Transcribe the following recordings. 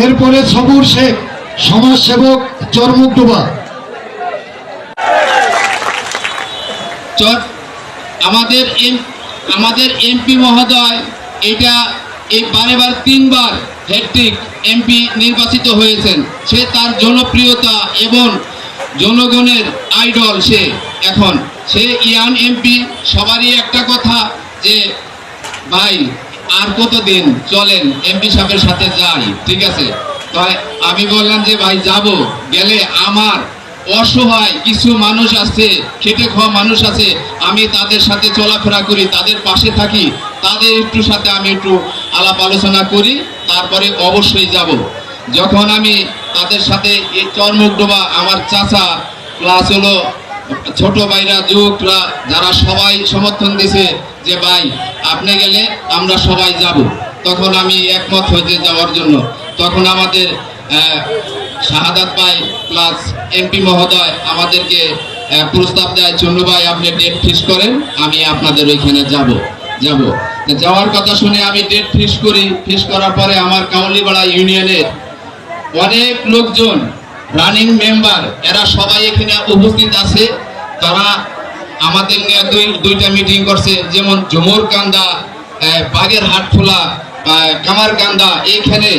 এরপরে সবুর শেখ, সমাজসেবক, চরমুকডোবা। আমাদের এমপি মহোদয় এটা এই বারেবার 3 বার হ্যাট্রিক এমপি নির্বাচিত হয়েছেন। সে তার জনপ্রিয়তা এবং জনগণের আইডল। সে ইয়াং এমপি। সবারই একটা কথা যে ভাই আর কতদিন, চলেন এমপি সাহেবের সাথে যাই, ঠিক আছে। তাই আমি বললাম যে ভাই যাব, গেলে আমার অসহায় কিছু মানুষ আছে, খেটে খাওয়া মানুষ আছে, আমি তাদের সাথে চলাফেরা করি, তাদের পাশে থাকি, তাদের সাথে আমি একটু আলাপ আলোচনা করি, তারপরে অবশ্যই যাব। যখন আমি তাদের সাথে এই চরমুকডোবা আমার চাচা প্লাস হলো ছোট ভাইরা, যুবকরা, যারা সবাই সমর্থন দিছে যে ভাই আপনি গেলে আমরা সবাই যাব, তখন আমি একমত হয়েছে যাওয়ার জন্য। তখন আমাদের শাহাদাত ভাই প্লাস এমপি মহোদয় আমাদেরকে প্রস্তাব দেয়, চন্নু ভাই আপনি ডেট ফিক্স করেন, আমি আপনাদের ওইখানে যাব। যাওয়ার কথা শুনে আমি ডেট ফিক্স করি। ফিক্স করার পরে আমার কাউলিপাড়া ইউনিয়নের অনেক লোকজন, রানিং মেম্বার, এরা সবাই এখানে উপস্থিত আছে। তারা আমাদের নিয়ে দুইটা মিটিং করছে, যেমন ঝুমুরকান্দা, বাগেরহাটখোলা, কামারকান্দা, এইখানে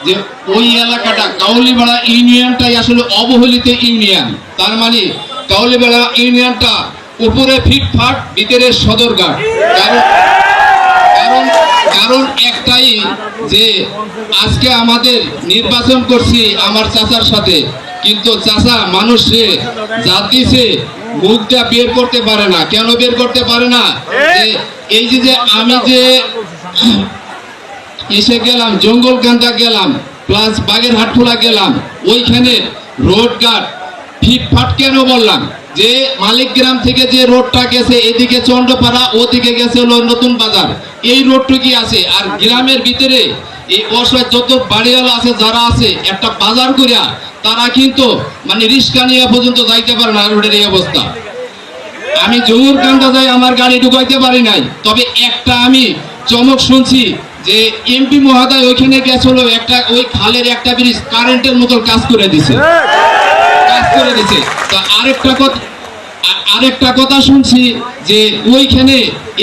যে ওই এলাকাটা কাউলিপাড়া ইউনিয়নটাই আসলে অবহেলিত ইউনিয়ন। তার মানে কাউলিপাড়া ইউনিয়নটা উপরে ফিটফাট, ভিতরে সদরঘাট। কারণ একটাই যে আজকে আমাদের নির্বাচন করছি আমার চাচার সাথে, কিন্তু চাচা মানুষে জাতিছে মুখটা বের করতে পারে না। কেন বের করতে পারে না? এই যে আমি যে এসে গেলাম, জঙ্গলকান্দা গেলাম, প্লাস বাগেরহাটখোলা গেলাম, ওইখানে রোডঘাট ফিটফাট কেন বললাম? যে মালিকগ্রাম থেকে যে রোডটা গেছে এদিকে চন্দ্রপাড়া, ওদিকে গেছে হলো নতুন বাজার, এই রোডটুকি আছে। আর গ্রামের ভিতরে এই অসহায় যত বাড়িওয়ালা আছে, যারা আছে একটা বাজার করিয়া, তারা কিন্তু মানে রিক্সা নিয়ে পর্যন্ত যাইতে পারে না। রোডের এই অবস্থা। আমি জঙ্গলকান্দা যাই, আমার গাড়ি ঢুকাইতে পারি নাই। তবে একটা আমি চমক শুনছি যে এমপি মহোদয় ওইখানে গেছিল, একটা ওই খালের একটা ব্রিজ কারেন্টের মতো কাজ করে দিছে। তো আরেকটা কথা শুনছি যে ওইখানে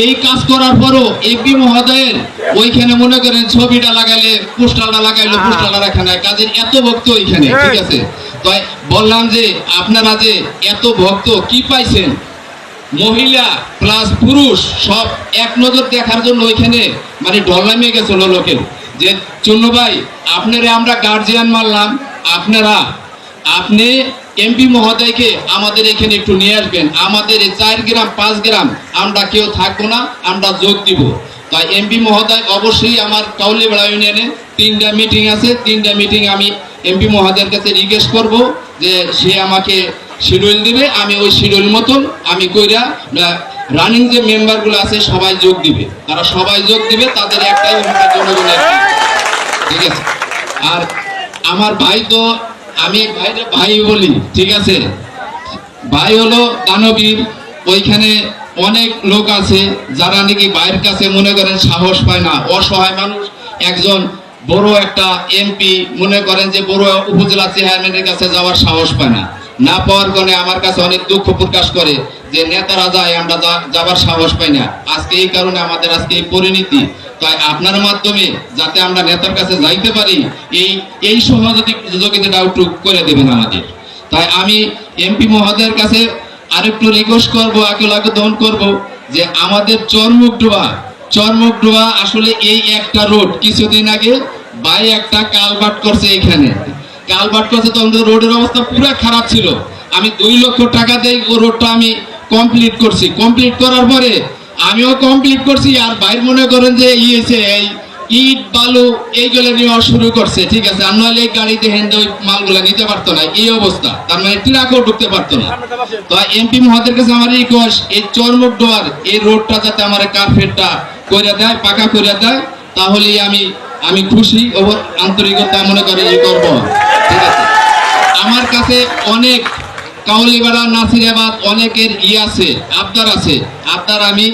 এই কাজ করার পরও এমপি মহোদয়ের ওইখানে মনে করেন ছবিটা লাগাইলে, পোস্টারটা লাগাইলো, পোস্টারটা রাখা নাই, কাজের এত ভক্ত ওইখানে, ঠিক আছে। তাই বললাম যে আপনারা যে এত ভক্ত কি পাইছেন, মহিলা প্লাস পুরুষ সব এক নজর দেখার জন্য ওইখানে মানে ঢল নামিয়ে গেছিল লোকের। যে চুন্নু ভাই আপনারে আমরা গার্জিয়ান মানলাম, আপনি এমপি মহোদয়কে আমাদের এখানে একটু নিয়ে আসবেন। আমাদের 4 গ্রাম 5 গ্রাম আমরা কেউ থাকবো না, আমরা যোগ দিব। তাই এমপি মহোদয় অবশ্যই আমার কাউলিপাড়া ইউনিয়নে 3টা মিটিং আছে, 3টা মিটিং আমি এমপি মহোদয়ের কাছে রিকোয়েস্ট করব যে সে আমাকে শিডিউল দিবে, আমি ওই শিডিউল মতন আমি কইরা রানিং যে মেম্বারগুলো আছে সবাই যোগ দিবে, তারা সবাই যোগ দিবে, তাদের একটাই জনগণের, ঠিক আছে। আর আমার ভাই তো আমি ভাই বলি, ঠিক আছে, ভাই হলো দানবীর। ওইখানে অনেক লোক আছে যারা নাকি ভাইয়ের কাছে মনে করেন সাহস পায় না, অসহায় মানুষ। একজন বড় একটা এমপি মনে করেন যে বড় উপজেলা চেয়ারম্যানের কাছে যাওয়ার সাহস পায় না পাওয়ার কারণে আমার কাছে অনেক দুঃখ প্রকাশ করে যে নেতারা যায়, আমরা যাবার সাহস পাই না। আজকে এই কারণে আমাদের আজকে এই পরিণতি। তাই আপনার মাধ্যমে যাতে আমরা নেতার কাছে যাইতে পারি, এই সহযোগিতাটা একটু করে দেবেন আমাদের। তাই আমি এমপি মহোদয়ের কাছে আরেকটু রিকোয়েস্ট করবো, আকুল করব যে আমাদের চরমুকডোবা আসলে এই একটা রোড কিছুদিন আগে ভাই একটা কালভার্ট করছে, এখানে কালভার্ট করছে, তখন রোডের অবস্থা পুরো খারাপ ছিল। আমি 2 লক্ষ টাকা দিয়ে ওই রোডটা আমি কমপ্লিট করছি। কমপ্লিট করার পরে আমিও কমপ্লিট করছি, আর ভাই মনে করেন যে এই ইট বালু এইগুলো নেওয়া শুরু করছে, ঠিক আছে, আর নইলে এই গাড়িতে হেন্দে ওই মালগুলা নিতে পারতো না, এই অবস্থা, তার মানে ট্রাকও ঢুকতে পারতো না। তো এমপি মহোদয়ের কাছে আমার রিকোয়েস্ট, এই চরমুখডোয়ার এই রোডটা যাতে আমার কার্পেটটা করে দেয়, পাকা করে দেয়, তাহলেই আমি খুশি ও আন্তরিকতা মনে করে ই করবো, ঠিক আছে। আমার কাছে অনেক কাউলিপাড়া, নাসিরাবাদ অনেকের আছে, আবদার আছে, আবদার আমি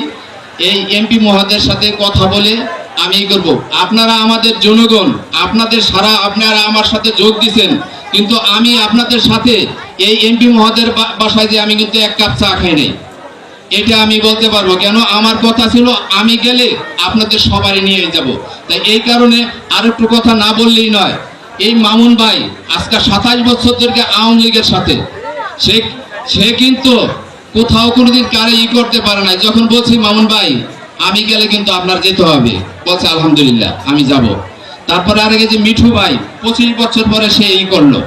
এই এমপি মহোদয়ের সাথে কথা বলে আমি করব। আপনারা আমাদের জনগণ, আপনারা আমার সাথে যোগ দিচ্ছেন, কিন্তু আমি আপনাদের সাথে এই এমপি মহোদয়ের বাসায় যে আমি কিন্তু এক কাপ চা খাই নাই, এটা আমি বলতে পারবো। কেন, আমার কথা ছিল আমি গেলে আপনাদের সবারই নিয়ে যাব। তাই এই কারণে আর একটু কথা না বললেই নয়। এই মামুন ভাই আজকে 27 বছর ধরে আওয়ামী লীগের সাথে, সে কিন্তু কোথাও কোনোদিন কারে করতে পারে না। যখন বলছি মামুন ভাই আমি গেলে কিন্তু আপনার যেতে হবে, বলছে আলহামদুলিল্লাহ আমি যাব। তারপরে আরেকে যে মিঠু ভাই 25 বছর পরে সে করলো।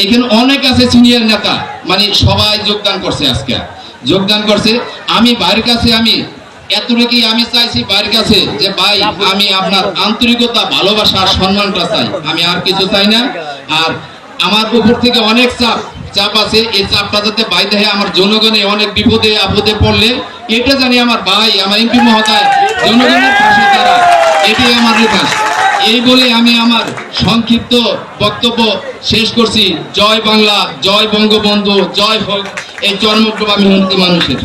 এখানে অনেক আছে সিনিয়র নেতা, মানে সবাই যোগদান করছে, আজকে যোগদান করছে। আমি ভাইয়ের কাছে আমি এতটুকুই আমি চাইছি ভাইয়ের কাছে যে ভাই আমি আপনার আন্তরিকতা, ভালোবাসা আর সম্মানটা চাই, আমি আর কিছু চাই না। আর আমার উপর থেকে অনেক চাপ আছে, এই চাপটা যাতে ভাই দেখে আমার জনগণে অনেক বিপদে আপদে পড়লে এটা জানি আমার ভাই, আমার এমপি মহোদয় জনগণের পাশে তারা, এটাই আমার রিকোয়েস্ট। এই বলে আমি আমার সংক্ষিপ্ত বক্তব্য শেষ করছি। জয় বাংলা, জয় বঙ্গবন্ধু, জয় হোক এই চরমুক্তবামী মানুষের।